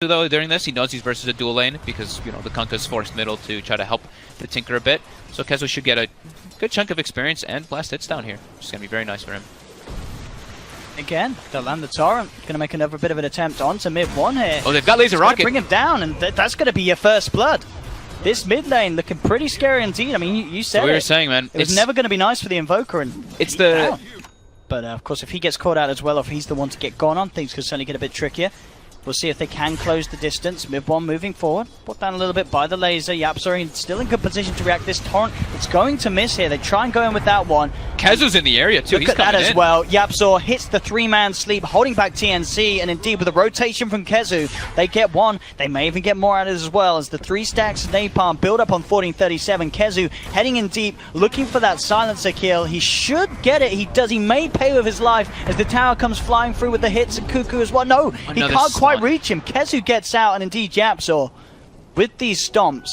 though during this. He knows he's versus a dual lane because, you know, the Kunkka's forced middle to try to help the Tinker a bit. So KheZu should get a good chunk of experience and blast hits down here. Which is going to be very nice for him. Again, they'll land the Torrent. Going to make another bit of an attempt onto mid one here. Oh, they've got Laser Rocket. Bring him down, and that's going to be your first blood. This mid lane looking pretty scary indeed. I mean, you said it. We were saying, man. It was never going to be nice for the Invoker. And it's the... Down. But of course, if he gets caught out as well, or if he's the one to get gone on, things could certainly get a bit trickier. We'll see if they can close the distance. Mid one moving forward. Put down a little bit by the laser. YapzOr still in good position to react. This Torrent, it's going to miss here. They try and go in with that one. KheZu's in the area too. Look at that as well. YapzOr hits the three-man sleep, holding back TNC, and indeed with a rotation from KheZu, they get one. They may even get more out of it as well as the 3 stacks of Napalm build up on 1437. KheZu heading in deep, looking for that silencer kill. He should get it. He does. He may pay with his life as the tower comes flying through with the hits and Cuckoo as well. No, he can't quite reach him. KheZu gets out, and indeed YapzOr with these stomps,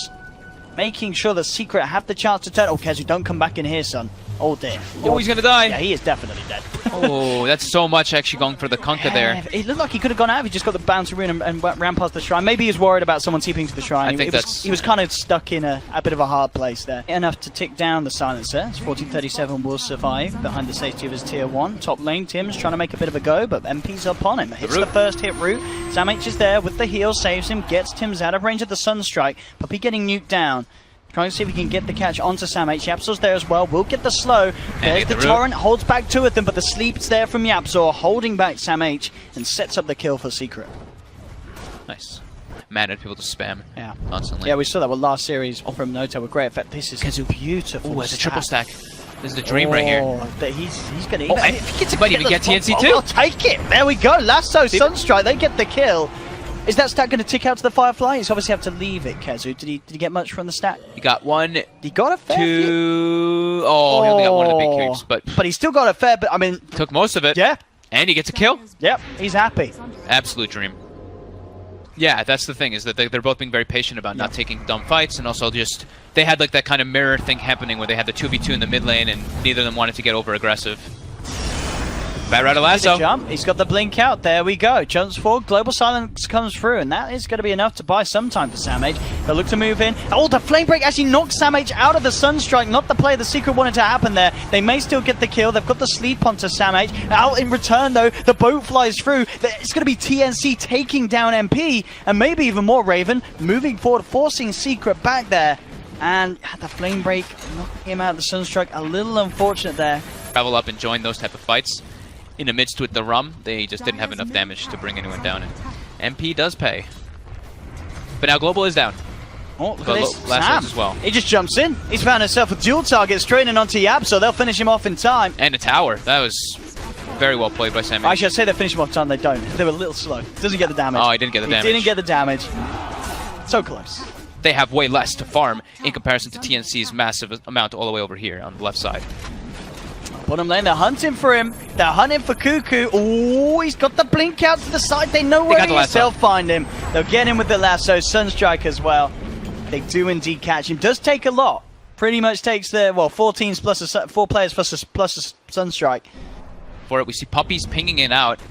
making sure the Secret have the chance to turn. Oh, KheZu, don't come back in here, son. Oh dear. Oh, he's gonna die. Yeah, he is definitely dead. Oh, that's so much actually going for the Kunkka there. It looked like he could have gone out if he just got the bouncy rune and ran past the shrine. Maybe he's worried about someone TPing to the shrine. I think he was kind of stuck in a bit of a hard place there. Enough to tick down the silencer. 1437 will survive behind the safety of his tier 1. Top lane, Tim's trying to make a bit of a go, but MP's upon him. Hits the first hit route. SamH is there with the heal, saves him, gets Tim's out of range of the Sunstrike. Puppey getting nuked down. Trying to see if he can get the catch onto SamH. YapzOr's there as well. Will get the slow. There's the Torrent. Holds back 2 of them, but the sleep's there from YapzOr, holding back SamH and sets up the kill for Secret. Nice. Mad at people to spam constantly. Yeah, we saw that with last series from Noto with great effect. This is KheZu beautiful. Oh, it's a triple stack. This is the dream right here. He's going to... Oh, he might even get TNC too. I'll take it. There we go. Lasso, Sunstrike. They get the kill. Is that stack going to tick out to the Firefly? He's obviously have to leave it, KheZu. Did he get much from the stack? He got 1. He got a fair few. Oh, he only got 1 of the big creeps, but he still got a fair bit. I mean, took most of it. Yeah. And he gets a kill. Yep, he's happy. Absolute dream. Yeah, that's the thing, is that they're both being very patient about not taking dumb fights, and also just they had like that kind of mirror thing happening where they had the 2v2 in the mid lane, and neither of them wanted to get over aggressive. Bad right of lasso. Jump. He's got the blink out. There we go. Jumps forward. Global silence comes through, and that is going to be enough to buy some time for SamH. They'll look to move in. Oh, the flame break actually knocks SamH out of the Sunstrike. Not the play the Secret wanted to happen there. They may still get the kill. They've got the sleep onto SamH. Out in return, though, the boat flies through. It's going to be TNC taking down MP, and maybe even more Raven moving forward, forcing Secret back there. And the flame break knocking him out of the Sunstrike. A little unfortunate there. Travel up and join those type of fights. In the midst with the Rum, they just didn't have enough damage to bring anyone down. And MP does pay. But now Global is down. Oh, look at this. Sam as well. He just jumps in. He's found himself a dual target straight in onto YapzOr. They'll finish him off in time. And a tower. That was very well played by SamH. Actually, I'd say they finish him off in time. They don't. They were a little slow. Doesn't get the damage. Oh, he didn't get the damage. He didn't get the damage. So close. They have way less to farm in comparison to TNC's massive amount all the way over here on the left side. Bottom lane, they're hunting for him. They're hunting for Cuckoo. Oh, he's got the blink out to the side. They know where he is. They'll find him. They'll get him with the lasso. Sunstrike as well. They do indeed catch him. Does take a lot. Pretty much takes the, well, 4 players plus a Sunstrike. For it, we see Puppey's pinging it out.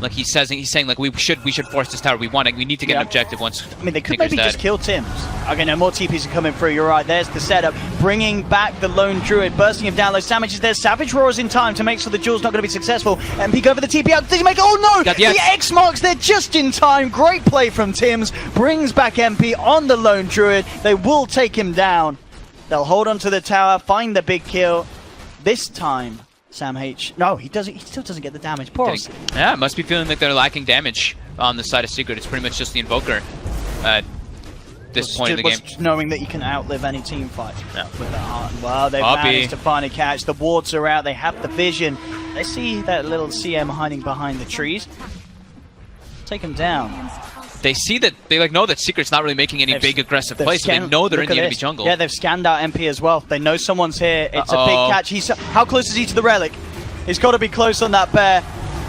Like he's saying like we should force this tower. We need to get an objective once. I mean, they could maybe just kill Tim's. Okay, no more TPs are coming through. You're right. There's the setup, bringing back the lone druid, bursting him down. Low SamH is there. Savage roars in time to make sure the duel's not going to be successful. And peek over the TP out. Does he make? Oh no! The X marks there just in time. Great play from Tim's. Brings back MP on the lone druid. They will take him down. They'll hold on to the tower, find the big kill. This time. SamH. No, he doesn't. He still doesn't get the damage. Poor. Yeah, must be feeling like they're lacking damage on the side of Secret. It's pretty much just the Invoker at this point in the game. Knowing that you can outlive any team fight with that heart. Well, they've managed to finally catch. The wards are out. They have the vision. They see that little CM hiding behind the trees. Take him down. They see that, they know that Secret's not really making any big aggressive plays, so they know they're in the enemy jungle. Yeah, they've scanned out MP as well. They know someone's here. It's a big catch. How close is he to the relic? He's got to be close on that bear.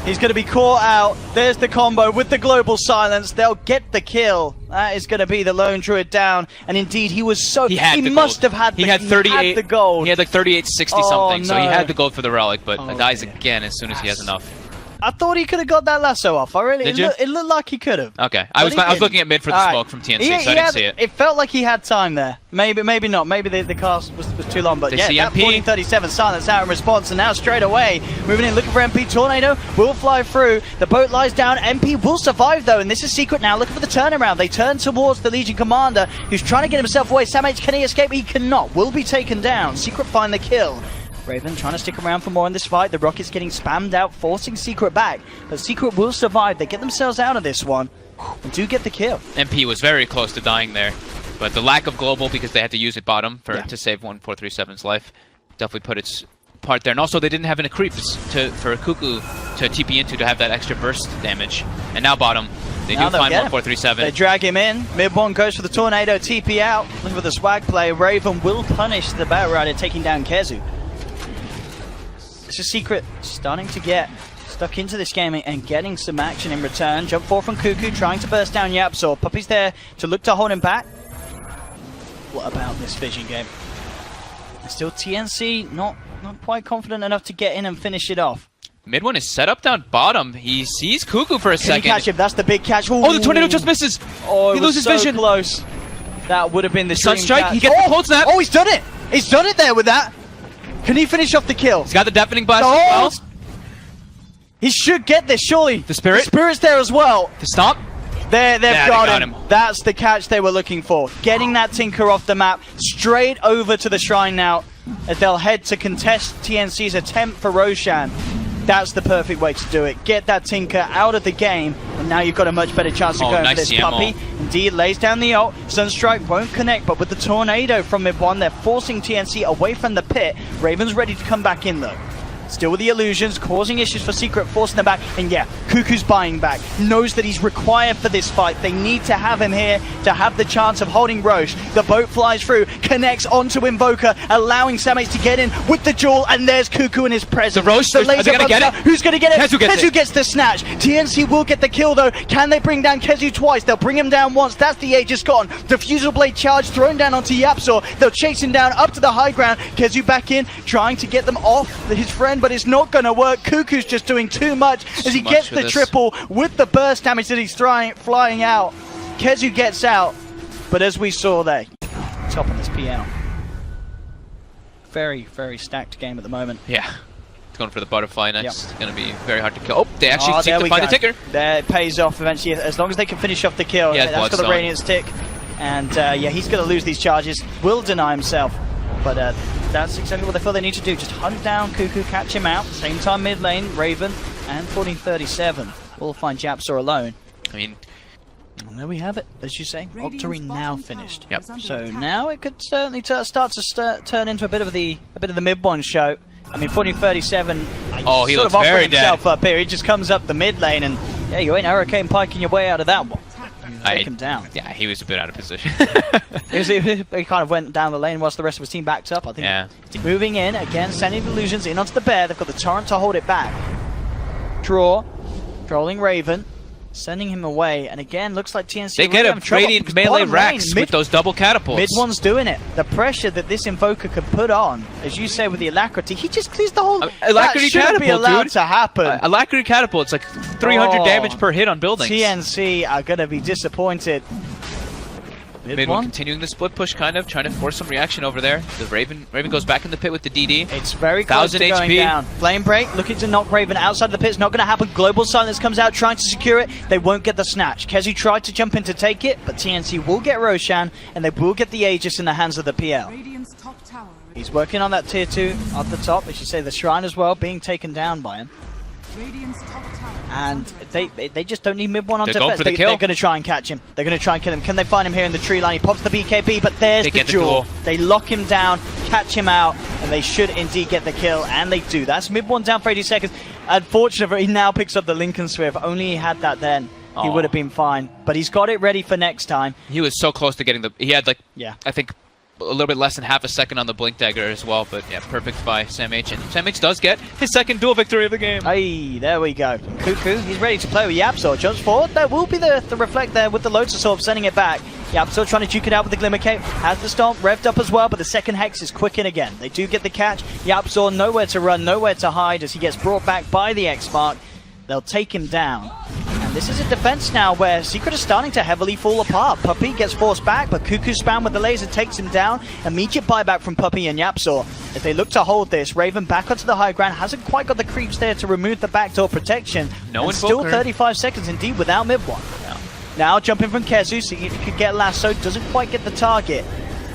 He's going to be caught out. There's the combo with the global silence. They'll get the kill. That is going to be the lone druid down. And indeed, he was so... He must have had the gold. He had the gold. He had like 3860 something, so he had the gold for the relic, but dies again as soon as he has enough. I thought he could have got that lasso off. I really, Did you? It looked like he could have. Okay, I was looking at mid for the smoke from TNC, so I didn't see it. It felt like he had time there. Maybe not. Maybe the cast was too long. But They yeah, see that MP. 1437 silence out in response, and now straight away moving in, looking for MP. Tornado will fly through. The boat lies down. MP will survive though, and this is Secret now looking for the turnaround. They turn towards the Legion commander, who's trying to get himself away. Sam H, can he escape? He cannot. Will be taken down. Secret find the kill. Raven trying to stick around for more in this fight. The Rockets getting spammed out, forcing Secret back. But Secret will survive. They get themselves out of this one and do get the kill. MP was very close to dying there, but the lack of global, because they had to use it bottom to save 1437's life, definitely put its part there. And also they didn't have any creeps for Cuckoo to TP into to have that extra burst damage. And now bottom, they do find 1437. They drag him in. Mid one goes for the Tornado, TP out. Looking for the swag play. Raven will punish the Battle Rider, taking down Kezu. It's a Secret starting to get stuck into this game and getting some action in return. Jump forward from Cuckoo, trying to burst down Yapzor. Puppy's there to look to hold him back. What about this Vision game? Still TNC not quite confident enough to get in and finish it off. Mid one is set up down bottom. He sees Cuckoo for a second. Can he catch him? That's the big catch. Ooh. Oh, the Tornado just misses. Oh, he loses so vision. Close. That would have been the Sunstrike. catch. He gets the cold snap. Oh, he's done it. He's done it there with that. Can he finish off the kill? He's got the deafening blast as well. He should get this, surely. The Spirit. The Spirit's there as well. The Stomp. They've got him. That's the catch they were looking for. Getting that Tinker off the map, straight over to the Shrine now, as they'll head to contest TNC's attempt for Roshan. That's the perfect way to do it. Get that Tinker out of the game, and now you've got a much better chance of going for this Puppy. Indeed, lays down the ult. Sunstrike won't connect, but with the Tornado from mid one, they're forcing TNC away from the pit. Raven's ready to come back in though. Still with the illusions, causing issues for Secret, forcing them back. And yeah, Cuckoo's buying back. Knows that he's required for this fight. They need to have him here to have the chance of holding Roche. The boat flies through, connects onto Invoker, allowing Samage to get in with the jewel. And there's Cuckoo in his presence. The Roche, are they going to get it? Who's going to get it? Kezu gets the snatch. TNC will get the kill though. Can they bring down Kezu twice? They'll bring him down once. That's the Aegis gone. Diffusal Blade charge thrown down onto Yapzor. They'll chase him down up to the high ground. Kezu back in, trying to get them off his friend, but it's not going to work. Cuckoo's just doing too much as he gets the triple with the burst damage that he's flying out. Kezu gets out, but as we saw there, top on this PL. Very, very stacked game at the moment. Yeah. Going for the butterfly next. It's going to be very hard to kill. Oh, they actually seem to find the ticker. There, it pays off eventually, as long as they can finish off the kill. Yeah, that's got the Radiant Stick. And yeah, he's going to lose these charges. Will deny himself. But that's exactly what they feel they need to do. Just hunt down Cuckoo, catch him out. Same time mid lane, Raven and 1437 will find Yapzor alone. I mean, and there we have it, as you say. Octarine now finished. Yep. So now it could certainly start to turn into a bit of the mid one show. I mean, 1437. Oh, he sort looks of very himself dead up here. He just comes up the mid lane, and yeah, you ain't Hurricane piking your way out of that one. Take him down. Yeah, he was a bit out of position. He kind of went down the lane whilst the rest of his team backed up. I think. Yeah. Moving in again, sending illusions in onto the bear. They've got the torrent to hold it back. Draw, trolling Raven, sending him away, and again looks like TNC. They get a Radiant melee racks with those double catapults. Mid one's doing it. The pressure that this Invoker could put on, as you say with the Alacrity, he just clears the whole. Alacrity catapult, be allowed to happen. Alacrity catapult, it's like 300 damage per hit on buildings. TNC are going to be disappointed. Mid one continuing the split push, kind of trying to force some reaction over there. The Raven goes back in the pit with the DD. It's very close to going down. Flame break, looking to knock Raven outside the pit. It's not going to happen. Global silence comes out, trying to secure it. They won't get the snatch. Kezu tried to jump in to take it, but TNC will get Roshan, and they will get the Aegis in the hands of the PL. He's working on that tier 2 at the top, as you say, the Shrine as well, being taken down by him. And they just don't need mid one on defense. They're going to try and catch him. They're going to try and kill him. Can they find him here in the tree line? He pops the BKB, but there's the jewel. They lock him down, catch him out, and they should indeed get the kill, and they do. That's mid one down for 80 seconds. Unfortunately, he now picks up the Lincoln Swift. Only he had that then, he would have been fine. But he's got it ready for next time. He was so close to getting the... He had like, I think, a little bit less than half a second on the Blink Dagger as well, but yeah, perfect by Sam H. And Sam H does get his second duel victory of the game. Hey, there we go. Cuckoo, he's ready to play with Yapzor. Jumps forward. There will be the reflect there with the Lotus Orb sending it back. Yapzor trying to duke it out with the Glimmer Cape. Has the Stomp revved up as well, but the second Hex is quick in again. They do get the catch. Yapzor nowhere to run, nowhere to hide as he gets brought back by the X-Mark. They'll take him down. And this is a defense now where Secret is starting to heavily fall apart. Puppey gets forced back, but Cuckoo spam with the laser takes him down. Immediate buyback from Puppey and Yapzor. As they look to hold this, Raven back onto the high ground, hasn't quite got the creeps there to remove the backdoor protection. No and still invoker. 35 seconds indeed without mid one. Now jumping from Kezu, see if he could get lasso, doesn't quite get the target.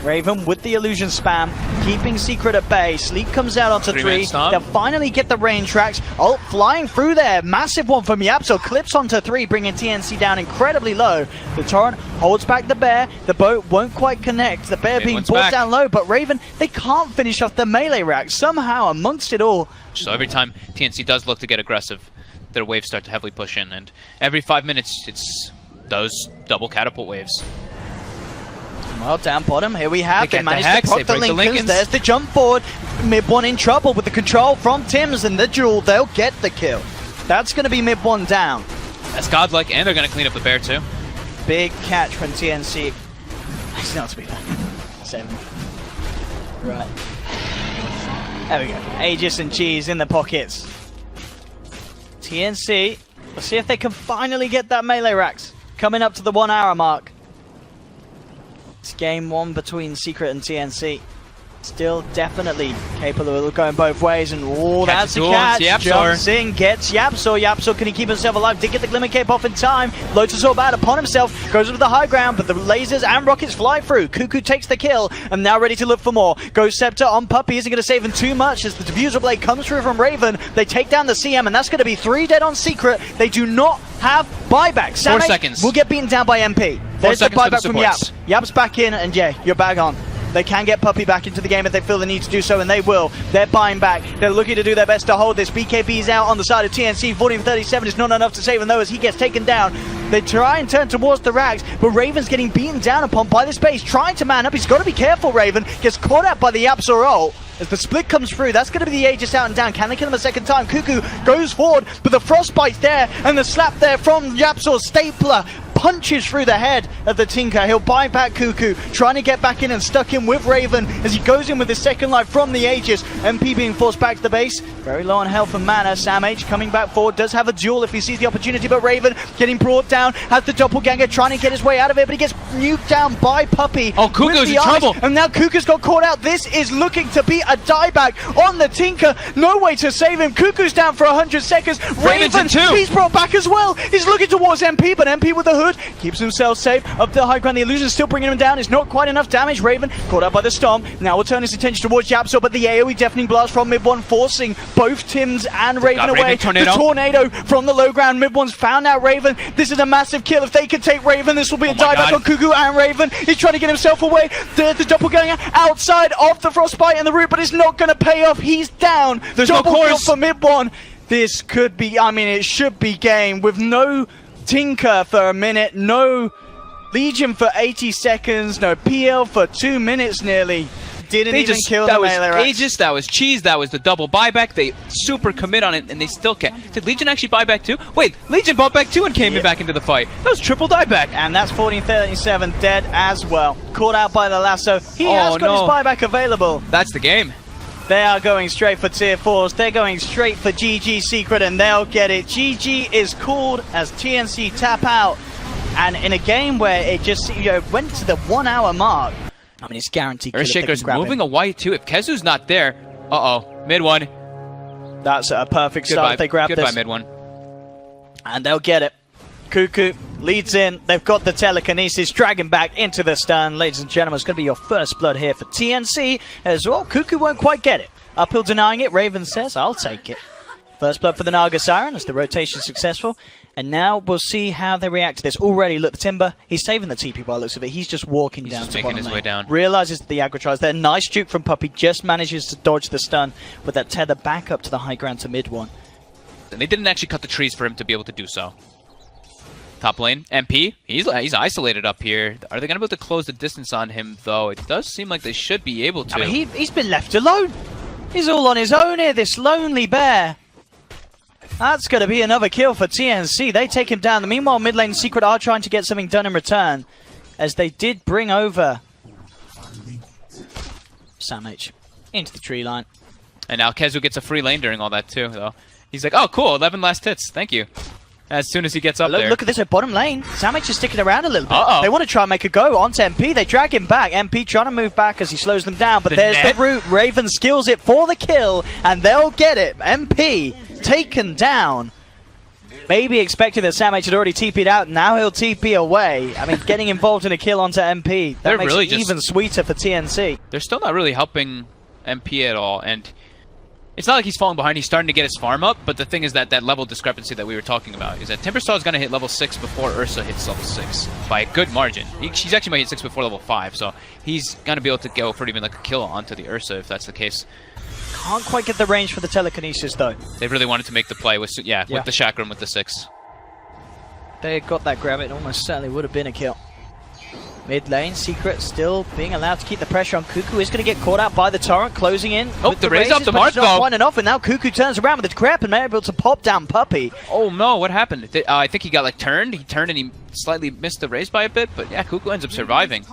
Raven with the illusion spam, keeping Secret at bay. Sleep comes out onto 3. They'll finally get the rain tracks. Ult flying through there. Massive one from Yapzor. Clips onto 3, bringing TNC down incredibly low. The Torrent holds back the Bear. The boat won't quite connect. The Bear being brought down low, but Raven, they can't finish off the melee rack. Somehow, amongst it all. So every time TNC does look to get aggressive, their waves start to heavily push in. And every 5 minutes, it's those double catapult waves. Well, down bottom, here we have. They managed to proc the Lincolns. Lincolns. There's the jump forward. Mid one in trouble with the control from Tims and the duel. They'll get the kill. That's going to be mid one down. That's godlike, and they're going to clean up the Bear too. Big catch from TNC. It's not to be done. 7. Right. There we go. Aegis and Cheese in the pockets. TNC. Let's see if they can finally get that melee racks. Coming up to the 1 hour mark. It's game 1 between Secret and TNC. Still definitely capable of going both ways, and that's a catch. Jumps in, gets Yapzor. Yapzor, can he keep himself alive? Did get the Glimmer Cape off in time. Lotus Orb out upon himself, goes over the high ground, but the lasers and rockets fly through. Cuckoo takes the kill, and now ready to look for more. Goes Scepter on Puppey, isn't going to save him too much as the Diffuser Blade comes through from Raven. They take down the CM, and that's going to be 3 dead on Secret. They do not have buyback. 4 seconds. Will get beaten down by MP. There's the buyback from Yap. Yap's back in, and yeah, you're back on. They can get Puppey back into the game if they feel the need to do so, and they will. They're buying back. They're looking to do their best to hold this. BKB is out on the side of TNC. 40-37 is not enough to save him, though, as he gets taken down. They try and turn towards the racks, but Raven's getting beaten down upon by this base, trying to man up. He's got to be careful, Raven. Gets caught out by the Yapzor ult. As the split comes through, that's going to be the Aegis out and down. Can they kill him a second time? Cuckoo goes forward, but the Frostbite's there, and the slap there from Yapzor's Stapler punches through the head of the Tinker. He'll buy back Cuckoo, trying to get back in and stuck in with Raven as he goes in with his second life from the Aegis. MP being forced back to the base. Very low on health and mana. Sam H coming back forward, does have a duel if he sees the opportunity, but Raven getting brought down, has the doppelganger trying to get his way out of it, but he gets nuked down by Puppey. Oh, Cuckoo's in trouble. And now Cuckoo's got caught out. This is looking to be a dieback on the Tinker. No way to save him. Cuckoo's down for 100 seconds. Raven, he's brought back as well. He's looking towards MP, but MP with the hood keeps himself safe. Up the high ground, the illusion still bringing him down. It's not quite enough damage. Raven caught out by the Stomp. Now will turn his attention towards Yapzor, but the AoE deafening blast from mid one forcing both Tims and Raven away. The tornado from the low ground. Mid one's found out Raven. This is a massive kill. If they can take Raven, this will be a dieback on Cuckoo and Raven. He's trying to get himself away. There's the doppelganger outside of the Frostbite and the root, but it's not going to pay off. He's down. There's double no kill for mid one. This could be, I mean, it should be game with no Tinker for a minute, no Legion for 80 seconds, no PL for 2 minutes nearly. Didn't even kill the melee racks. Aegis, that was Cheese, that was the double buyback. They super commit on it, and they still can't. Did Legion actually buy back too? Wait, Legion bought back too and came back into the fight. That was triple dieback. And that's 14-37 dead as well. Caught out by the lasso. He has got his buyback available. That's the game. They are going straight for tier 4s. They're going straight for GG Secret, and they'll get it. GG is called as TNC tap out. And in a game where it just went to the 1 hour mark, I mean, it's guaranteed. Earthshaker's moving a white too. If Kezu's not there, mid one. That's a perfect start if they grab this. Goodbye, mid one. And they'll get it. Cuckoo leads in. They've got the telekinesis, dragging back into the stun. Ladies and gentlemen, it's going to be your first blood here for TNC as well. Cuckoo won't quite get it. Uphill denying it. Raven says, I'll take it. First blood for the Naga Siren as the rotation is successful. And now we'll see how they react to this. Already, look, the Timber, he's saving the TP by the looks of it. He's just walking down to bottom lane. Way down. Realizes that the aggro tries there. Nice juke from Puppey. Just manages to dodge the stun with that tether back up to the high ground to mid one. And they didn't actually cut the trees for him to be able to do so. Top lane, MP, he's isolated up here. Are they going to be able to close the distance on him, though? It does seem like they should be able to. I mean, he's been left alone. He's all on his own here, this lonely bear. That's going to be another kill for TNC. They take him down. Meanwhile, mid lane Secret are trying to get something done in return, as they did bring over Sam H into the tree line. And now Kezu gets a free lane during all that too, though. He's like, oh, cool, 11 last hits. Thank you. As soon as he gets up there. Look at this at bottom lane. Samh just sticking around a little bit. Uh-oh. They want to try and make a go onto MP. They drag him back. MP trying to move back as he slows them down. But there's the route. Raven skills it for the kill, and they'll get it. MP taken down. Maybe expecting that Samh had already TP'd out. Now he'll TP away. I mean, getting involved in a kill onto MP. That makes it even sweeter for TNC. They're still not really helping MP at all. And it's not like he's falling behind. He's starting to get his farm up, but the thing is that level discrepancy that we were talking about is that Timbersaw is going to hit level 6 before Ursa hits level 6 by a good margin. She's actually might hit 6 before level 5, so he's going to be able to go for even like a kill onto the Ursa if that's the case. Can't quite get the range for the telekinesis though. They really wanted to make the play with with the chakram with the 6. They had got that grab, it almost certainly would have been a kill. Mid lane, Secret still being allowed to keep the pressure on. Cuckoo is going to get caught out by the torrent, closing in. Oh, the raise off the mark, though. Not enough, and now Cuckoo turns around with the grab and able to pop down Puppey. Oh no, what happened? I think he got like turned. He turned and he slightly missed the raise by a bit, but yeah, Cuckoo ends up surviving.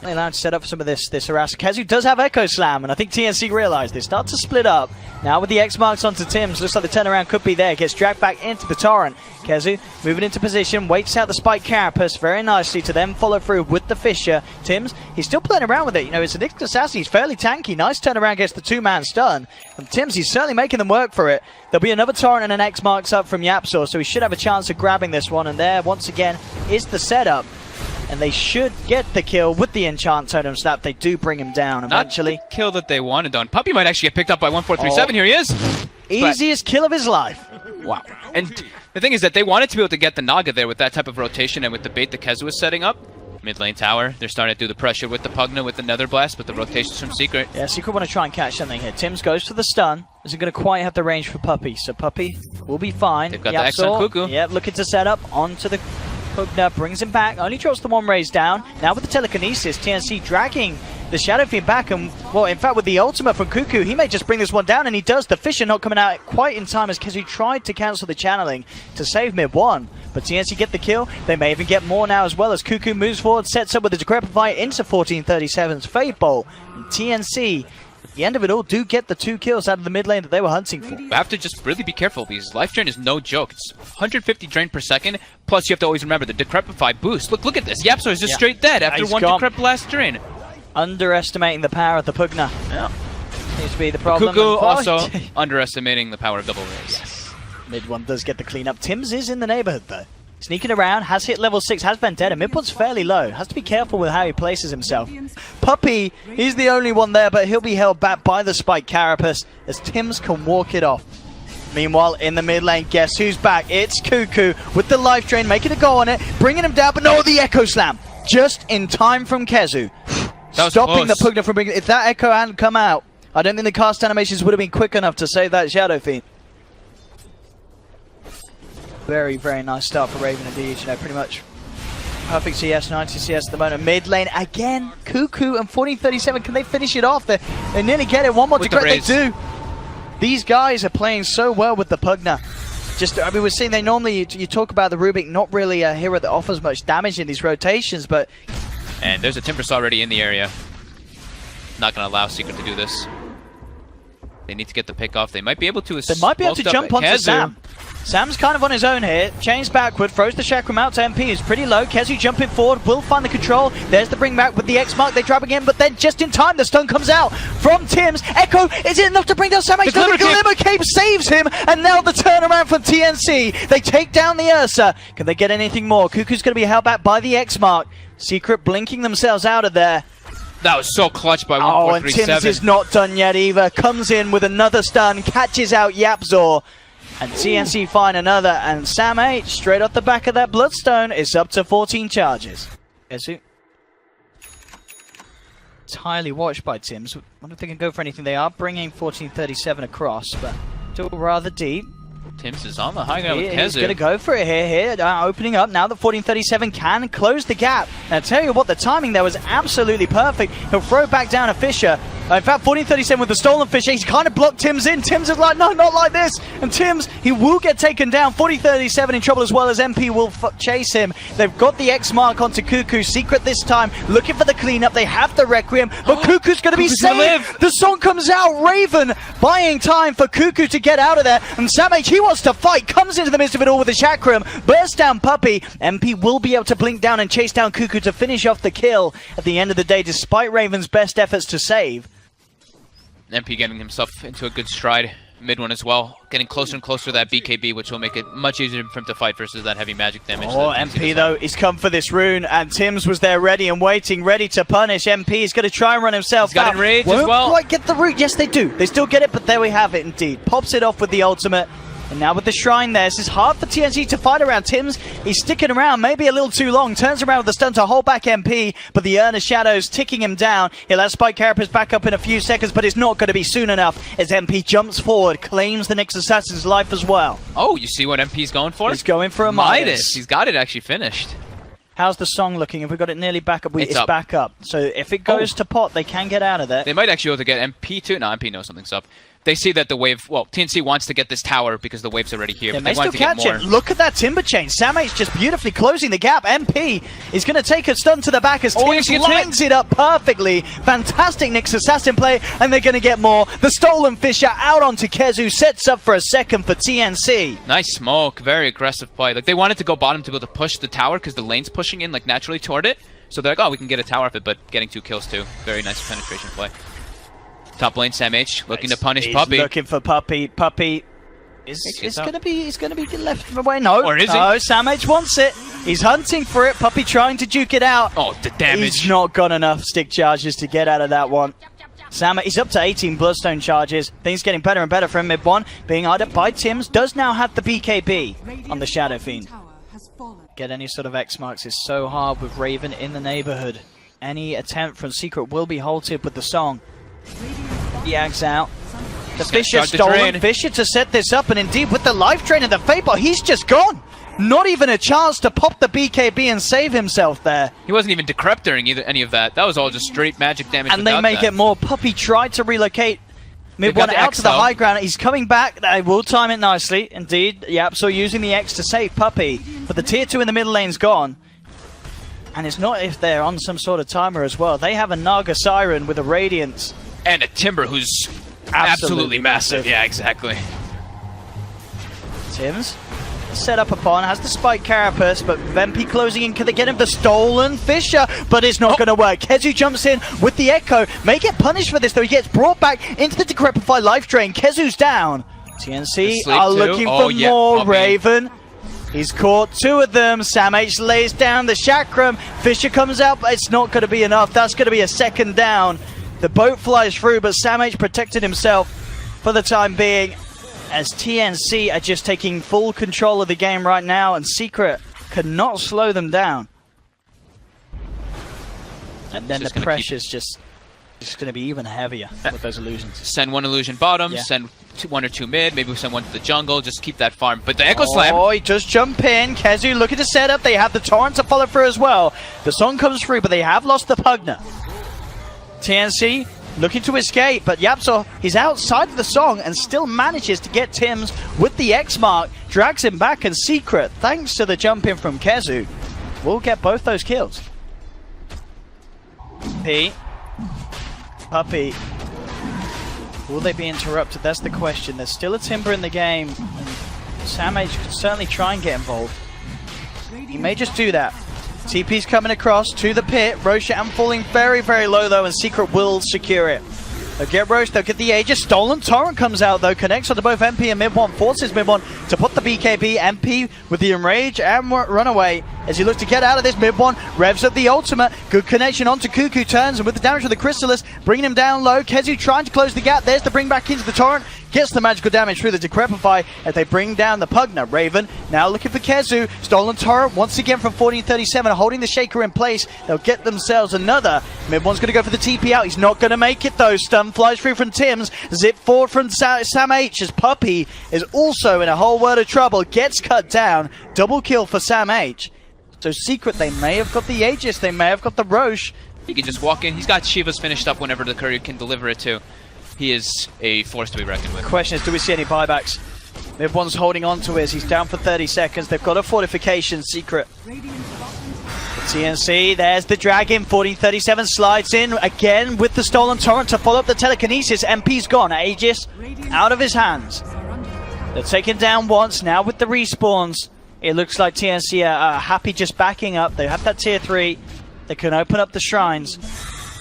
They allowed to set up for some of this harass. Kezu does have Echo Slam, and I think TNC realized they start to split up. Now with the X marks onto Tims, looks like the turnaround could be there. Gets dragged back into the torrent. Kezu moving into position, waits out the spike carapace very nicely to then follow through with the Fissure. Tims, he's still playing around with it. You know, it's a Nick Assassin. He's fairly tanky. Nice turnaround against the 2-man stun. And Tims, he's certainly making them work for it. There'll be another torrent and an X marks up from Yapzor, so he should have a chance of grabbing this one. And there, once again, is the setup. And they should get the kill with the enchant totem snap. They do bring him down eventually. Not the kill that they wanted on. Puppey might actually get picked up by 1437. Here he is. Easiest kill of his life. Wow. And the thing is that they wanted to be able to get the Naga there with that type of rotation and with the bait that Kezu was setting up. Mid lane tower, they're starting to do the pressure with the Pugna with the Nether Blast, but the rotations from Secret. Yeah, Secret want to try and catch something here. Tims goes for the stun. Isn't going to quite have the range for Puppey, so Puppey will be fine. They've got the X on Cuckoo. Yep, looking to set up onto the Pugna, brings him back, only drops the one raise down. Now with the telekinesis, TNC dragging the Shadow Fiend back, and well, in fact with the ultimate from Cuckoo, he may just bring this one down, and he does. The Fissure not coming out quite in time as Kezu tried to cancel the channeling to save mid 1. But TNC get the kill. They may even get more now as well as Cuckoo moves forward, sets up with the Decrepify into 1437's Fade Bolt. And TNC, at the end of it all, do get the 2 kills out of the mid lane that they were hunting for. You have to just really be careful because life drain is no joke. It's 150 drain per second, plus you have to always remember the Decrepify boost. Look at this. Yapzor is just straight dead after one Decrep last drain. Underestimating the power of the Pugna. Yeah. Seems to be the problem. Cuckoo also underestimating the power of double raise. Yes. Mid 1 does get the cleanup. Tims is in the neighborhood though. Sneaking around, has hit level 6, has Vendetta. Mid 1's fairly low. Has to be careful with how he places himself. Puppey, he's the only one there, but he'll be held back by the Spike Carapace as Tims can walk it off. Meanwhile, in the mid lane, guess who's back? It's Cuckoo with the life drain, making a go on it, bringing him down, but no, the Echo Slam. Just in time from Kezu. Stopping the Pugna from bringing. If that Echo hadn't come out, I don't think the cast animations would have been quick enough to save that Shadow Fiend. Very, very nice start for Raven indeed. You know, pretty much perfect CS, 90 CS at the moment. Mid lane again, Cuckoo and 1437. Can they finish it off? They nearly get it. One more to grab. They do. These guys are playing so well with the Pugna. Just, I mean, we're seeing they normally, you talk about the Rubik, not really a hero that offers much damage in these rotations, but. And there's a Timbersaw already in the area. Not going to allow Secret to do this. They need to get the pick off. They might be able to. They might be able to jump onto Sam. Sam's kind of on his own here. Chains backward, throws the chakram out to MP, who's pretty low. Kezu jumping forward, will find the control. There's the bring back with the X mark. They drop again, but then just in time, the stun comes out from Tims. Echo, is it enough to bring down Sam H? The Glimmer Cape saves him, and now the turnaround from TNC. They take down the Ursa. Can they get anything more? Cuckoo's going to be held back by the X mark. Secret blinking themselves out of there. That was so clutch by 1437. Oh, and Tims is not done yet either. Comes in with another stun, catches out Yapzor. And TNC find another, and Sam H, straight off the back of that Bloodstone, is up to 14 charges. Kezu. Entirely watched by Tims. I wonder if they can go for anything. They are bringing 1437 across, but still rather deep. Tims is on the high ground with Kezu. He's going to go for it here. Opening up now that 1437 can close the gap. And I tell you what, the timing there was absolutely perfect. He'll throw back down a Fissure. In fact, 1437 with the stolen fish, he's kind of blocked Tims in. Tims is like, no, not like this. And Tims, he will get taken down. 1437 in trouble as well as MP will chase him. They've got the X mark onto Cuckoo. Secret this time, looking for the cleanup. They have the Requiem, but Cuckoo's going to be saved. The song comes out. Raven buying time for Cuckoo to get out of there. And Sam H, he wants to fight, comes into the midst of it all with the Chakram. Bursts down Puppey. MP will be able to blink down and chase down Cuckoo to finish off the kill at the end of the day, despite Raven's best efforts to save. MP getting himself into a good stride. Mid one as well. Getting closer and closer to that BKB, which will make it much easier for him to fight versus that heavy magic damage. Oh, MP though, he's come for this rune, and Tims was there ready and waiting, ready to punish. MP is going to try and run himself He's got enraged as well. Won't quite get the root. Yes, they do. They still get it, but there we have it indeed. Pops it off with the ultimate. And now with the Shrine there, this is hard for TNC to fight around. Tims, he's sticking around maybe a little too long. Turns around with the stun to hold back MP, but the Urn of Shadows ticking him down. He'll have Spike Carapace back up in a few seconds, but it's not going to be soon enough as MP jumps forward, claims the next assassin's life as well. Oh, you see what MP's going for? He's going for a Midas. He's got it actually finished. How's the song looking? If we got it nearly back up, it's back up. So if it goes to pot, they can get out of there. They might actually be able to get MP too. No, MP knows something's up. They see that the wave, well, TNC wants to get this tower because the wave's already here, but they want to get more. Look at that Timber Chain. Sam H just beautifully closing the gap. MP is going to take a stun to the back as Tims lines it up perfectly. Fantastic Nyx Assassin play, and they're going to get more. The Stolen Fisher out onto Kezu, sets up for a second for TNC. Nice smoke, very aggressive play. Like, they wanted to go bottom to be able to push the tower because the lane's pushing in, like, naturally toward it. So they're like, oh, we can get a tower off it, but getting 2 kills too. Very nice penetration play. Top lane, Sam H looking to punish Puppey. Looking for Puppey. Puppey is going to be left away. No, or is he? Sam H wants it. He's hunting for it. Puppey trying to duke it out. Oh, the damage. He's not got enough stick charges to get out of that one. Sam, he's up to 18 Bloodstone charges. Things getting better and better for him. Mid one being eyed up by Tims. Does now have the BKB on the Shadow Fiend. Get any sort of X marks is so hard with Raven in the neighborhood. Any attempt from Secret will be halted with the song. Yags out. The Fisher stolen. Fisher to set this up, and indeed with the life drain and the Fate-Bot, he's just gone. Not even a chance to pop the BKB and save himself there. He wasn't even decrepit during any of that. That was all just straight magic damage. And they make it more. Puppey tried to relocate mid one out to the high ground. He's coming back. They will time it nicely. Indeed, so using the X to save Puppey. But the tier 2 in the middle lane's gone. And it's not if they're on some sort of timer as well. They have a Naga Siren with a Radiance. And a Timber who's absolutely massive. Yeah, exactly. Tims set up upon, has the Spike Carapace, but MP closing in. Can they get him the Stolen Fisher? But it's not going to work. Kezu jumps in with the Echo. May get punished for this though. He gets brought back into the Decrepify life drain. Kezu's down. TNC are looking for more. Puppey. Raven. He's caught 2 of them. Sam H lays down the Chakram. Fisher comes out, but it's not going to be enough. That's going to be a second down. The boat flies through, but Sam H protected himself for the time being, as TNC are just taking full control of the game right now, and Secret cannot slow them down. And then the pressure's just going to be even heavier with those illusions. Send 1 illusion bottom, send 1 or 2 mid, maybe we send 1 to the jungle, just keep that farm. But the Echo Slam! Oh, he just jump in. Kezu looking to set up. They have the Torrent to follow through as well. The song comes through, but they have lost the Pugna. TNC looking to escape, but Yapsor, he's outside of the song and still manages to get Tims with the X mark, drags him back, and Secret, thanks to the jump in from Kezu, will get both those kills. Puppey, will they be interrupted? That's the question. There's still a Timber in the game, and Sam H could certainly try and get involved. He may just do that. TP's coming across to the pit. Roshan falling very, very low though, and Secret will secure it. They'll get Roche, they'll get the Aegis. Stolen Torrent comes out though, connects onto both MP and mid one, forces mid one to put the BKB. MP with the Enrage and Runaway as he looks to get out of this. Mid one revs up the ultimate. Good connection onto Cuckoo, turns, and with the damage of the Chrysalis, bringing him down low. Kezu trying to close the gap. There's the bring back into the Torrent. Gets the magical damage through the Decrepify as they bring down the Pugna. Raven now looking for Kezu. Stolen Torrent once again from 1437, holding the Shaker in place. They'll get themselves another. Mid one's going to go for the TP out. He's not going to make it though. Stun flies through from Tims. Zip forward from Sam H as Puppey is also in a whole world of trouble. Gets cut down. Double kill for Sam H. So Secret, they may have got the Aegis, they may have got the Roche, He can just walk in. He's got Shivas finished up whenever the courier can deliver it to. He is a force to be reckoned with. The question is, do we see any buybacks? Everyone's holding on to his. He's down for 30 seconds. They've got a fortification secret. TNC, there's the Dragon. 1437 slides in again with the stolen torrent to follow up the telekinesis. MP's gone. Aegis out of his hands. They're taken down once. Now with the respawns, it looks like TNC are happy just backing up. They have that tier 3. They can open up the shrines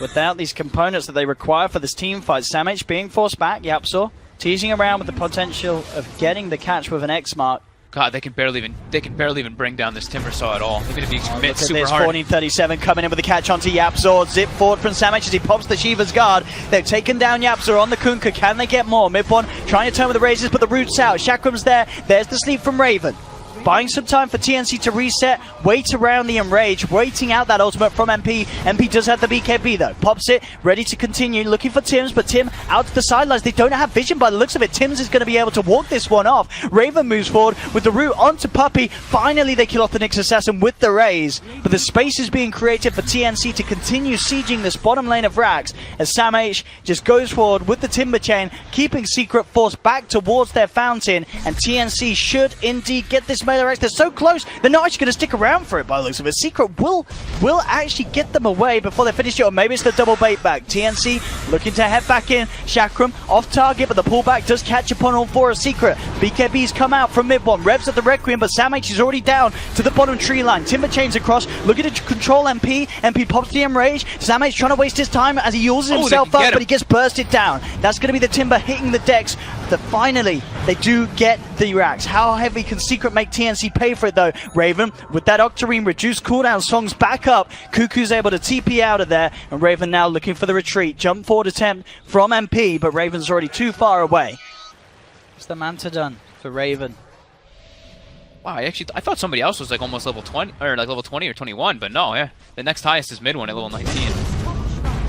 without these components that they require for this team fight. SamH being forced back. Yapzor teasing around with the potential of getting the catch with an X mark. God, they can barely even bring down this Timber Saw at all. Even if he commits super this, hard. 1437 coming in with the catch onto Yapzor. Zip forward from SamH as he pops the Shiva's guard. They've taken down Yapzor on the Kunkka. Can they get more? Mid one trying to turn with the razors, but the root's out. Chakram's there. There's the sleep from Raven. Buying some time for TNC to reset, wait around the Enrage, waiting out that ultimate from MP. MP does have the BKB though, pops it, ready to continue, looking for Tims, but Tim out to the sidelines. They don't have vision by the looks of it. Tims is going to be able to walk this one off. Raven moves forward with the root onto Puppey. Finally they kill off the Nyx Assassin with the raise, but the space is being created for TNC to continue sieging this bottom lane of Rax as SamH just goes forward with the Timber Chain, keeping Secret Force back towards their fountain, and TNC should indeed get this melee Rax. They're so close, they're not actually going to stick around for it by the looks of it. Secret will actually get them away before they finish it, or maybe it's the double bait back. TNC looking to head back in. Chakram off target, but the pullback does catch upon all four of Secret. BKB's come out from mid one, revs at the Requiem, but SamH is already down to the bottom tree line. Timber chains across, looking to control MP. MP pops the Enrage. SamH trying to waste his time as he uses himself up, but he gets bursted down. That's going to be the Timber hitting the decks. That finally they do get the Rax. How heavy can Secret make TNC pay for it though? Raven with that Octarine reduced cooldown songs back up. Cuckoo's able to TP out of there, and Raven now looking for the retreat. Jump forward attempt from MP, but Raven's already too far away. What's the Manta done for Raven? Wow, I thought somebody else was like almost level 20 or like level 20 or 21, but no, yeah. The next highest is mid one at level 19.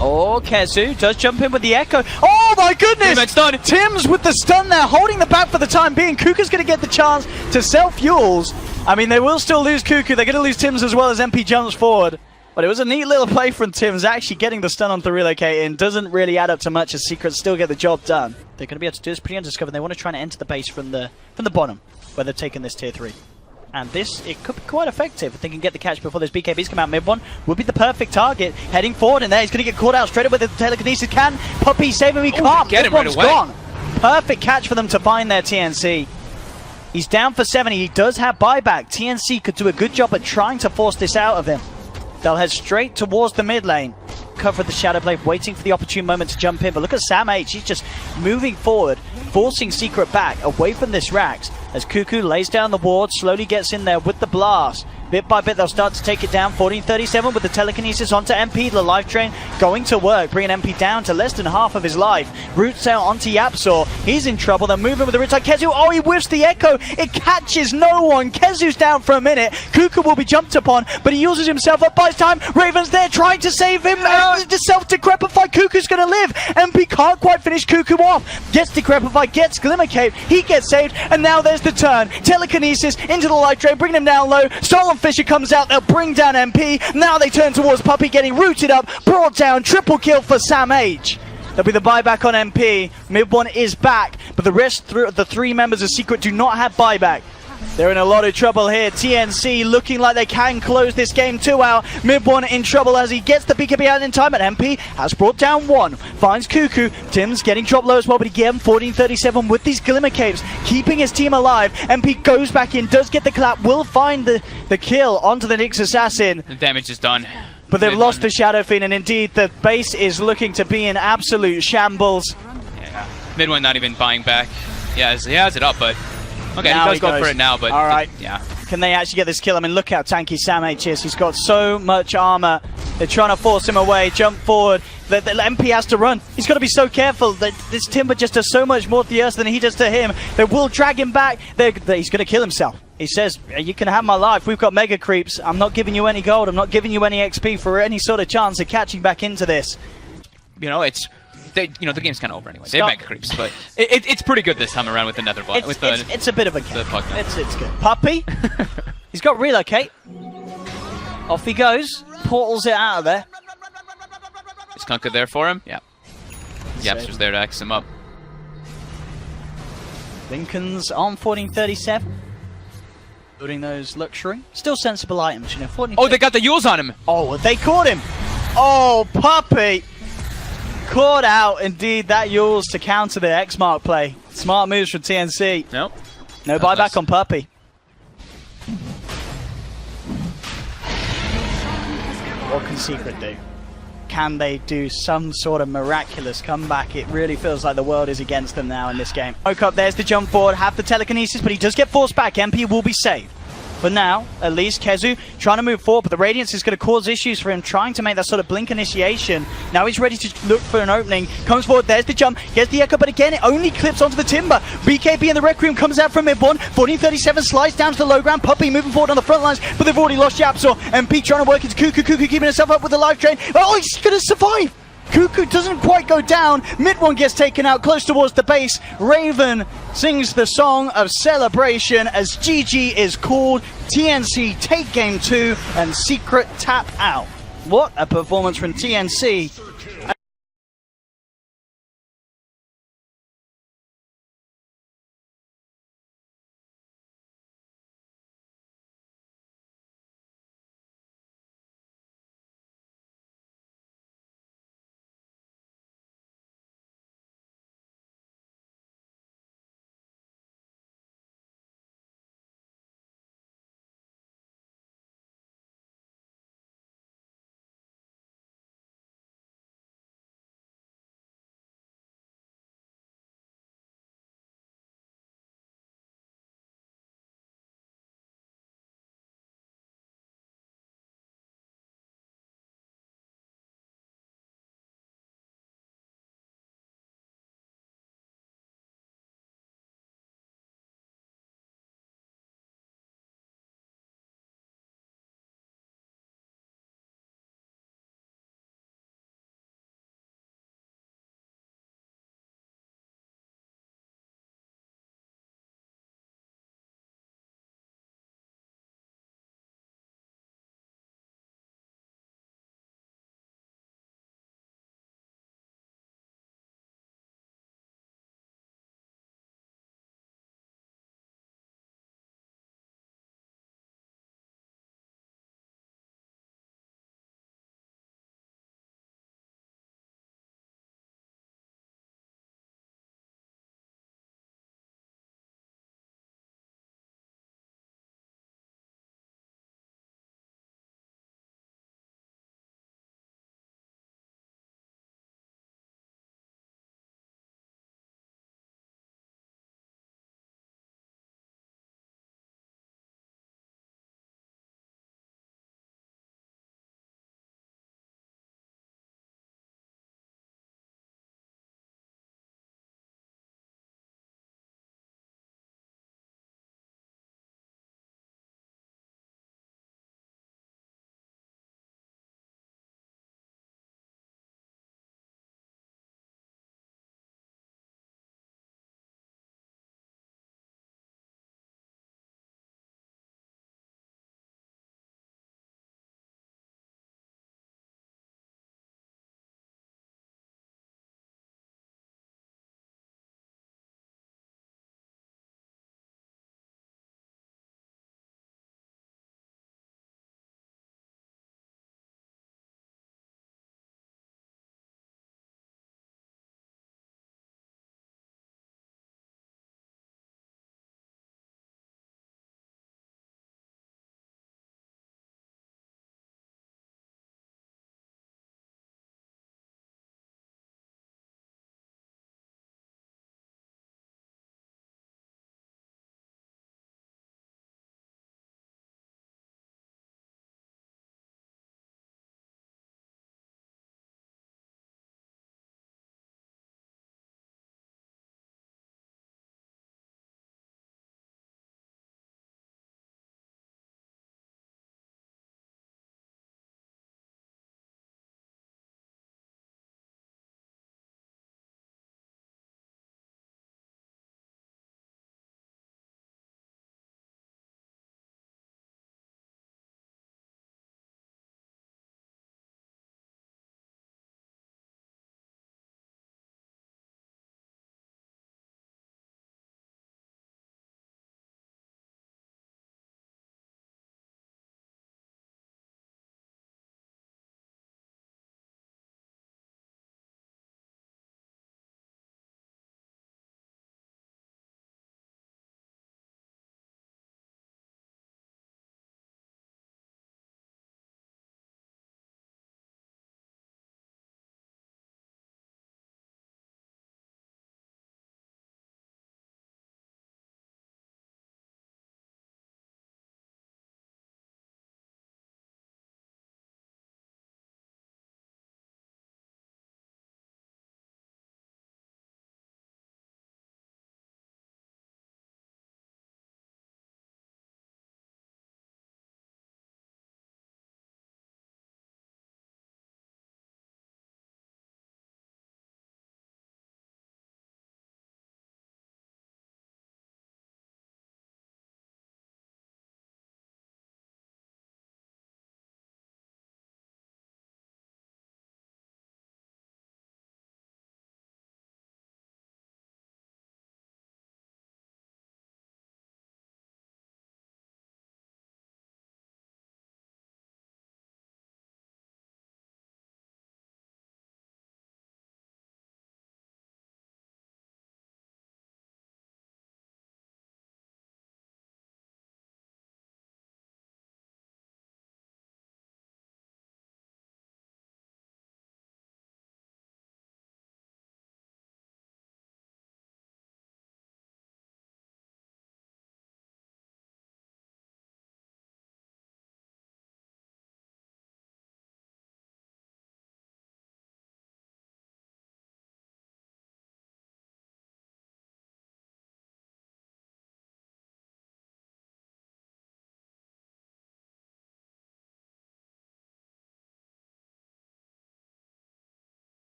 Oh, Kezu does jump in with the Echo. Oh my goodness! Done. Tim's with the stun there, holding the back for the time being. Kuka's going to get the chance to sell fuels. I mean, they will still lose Cuckoo. They're going to lose Tim's as well as MP jumps forward. But it was a neat little play from Tim's, actually getting the stun onto relocating. Doesn't really add up to much as Secret still get the job done. They're going to be able to do this pretty undiscovered. They want to try and enter the base from the bottom, where they're taking this tier 3. And this, it could be quite effective if they can get the catch before those BKBs come out. Mid one would be the perfect target. Heading forward, and there he's going to get caught out straight up with the telekinesis. Can Puppey save him? He can't. Get him right away. Gone. Perfect catch for them to find their TNC. He's down for 70. He does have buyback. TNC could do a good job at trying to force this out of him. They'll head straight towards the mid lane. Cover the Shadow Blade, waiting for the opportune moment to jump in. But look at SamH. He's just moving forward, forcing Secret back away from this Rax. As Cuckoo lays down the ward, slowly gets in there with the blast. Bit by bit, they'll start to take it down. 1437 with the telekinesis onto MP. The life drain going to work, bringing MP down to less than half of his life. Root sail onto Yapzor. He's in trouble. They're moving with the Riptide. Kezu, oh, he whiffs the Echo. It catches no one. Kezu's down for a minute. Cuckoo will be jumped upon, but he uses himself up by his time. Raven's there trying to save him. The self-decrepify. Cuckoo's going to live. MP can't quite finish Cuckoo off. Gets decrepified, gets Glimmer Cape. He gets saved, and now there's the turn. Telekinesis into the life drain, bringing him down low. Stolen Fisher comes out, they'll bring down MP. Now they turn towards Puppey, getting rooted up, brought down, triple kill for SamH. There'll be the buyback on MP. Mid one is back, but the rest, the three members of Secret do not have buyback. They're in a lot of trouble here. TNC looking like they can close this game 2 out. Mid one in trouble as he gets the BKB out in time, but MP has brought down one. Finds Cuckoo. Tim's getting dropped low as well, but again, 1437 with these Glimmer Capes, keeping his team alive. MP goes back in, does get the clap, will find the kill onto the Nyx Assassin. The damage is done. But they've lost the Shadow Fiend, and indeed, the base is looking to be in absolute shambles. Yeah. Mid one not even buying back. Yeah, he has it up, but... Okay, now he does go for it now, but... All right. Yeah. Can they actually get this kill? I mean, look how tanky SamH is. He's got so much armor. They're trying to force him away, jump forward. The MP has to run. He's got to be so careful. This Timber just does so much more to the Earth than he does to him. They will drag him back. He's going to kill himself. He says, you can have my life. We've got mega creeps. I'm not giving you any gold. I'm not giving you any XP for any sort of chance of catching back into this. You know, the game's kind of over anyway. They have mega creeps, but it's pretty good this time around with the Nether Bot. It's a bit of a game. It's good. Puppey, he's got relocate. Off he goes. Portals it out of there. Kunkka there for him. Yeah. Yap's just there to X him up. Lincoln's on 1437. Building those luxury. Still sensible items, you know. 14. Oh, they got the Yules on him! Oh, they caught him! Oh, Puppey! Caught out, indeed, that Yules to counter the X-Mark play. Smart moves from TNC. Nope. No buyback on Puppey. What can Secret do? Can they do some sort of miraculous comeback? It really feels like the world is against them now in this game. Woke up, there's the jump forward, have the telekinesis, but he does get forced back. MP will be saved. But now, at least, Kezu trying to move forward, but the Radiance is going to cause issues for him, trying to make that sort of blink initiation. Now he's ready to look for an opening. Comes forward, there's the jump, gets the echo, but again, it only clips onto the timber. BKB in the Requiem comes out from mid-1. 1437 slides down to the low ground. Puppey moving forward on the front lines, but they've already lost Yapsaw. MP trying to work into Cuckoo. Cuckoo keeping himself up with the life train. Oh, he's going to survive! Cuckoo doesn't quite go down. Mid-1 gets taken out close towards the base. Raven sings the song of celebration as GG is called. TNC take game 2 and Secret tap out. What a performance from TNC.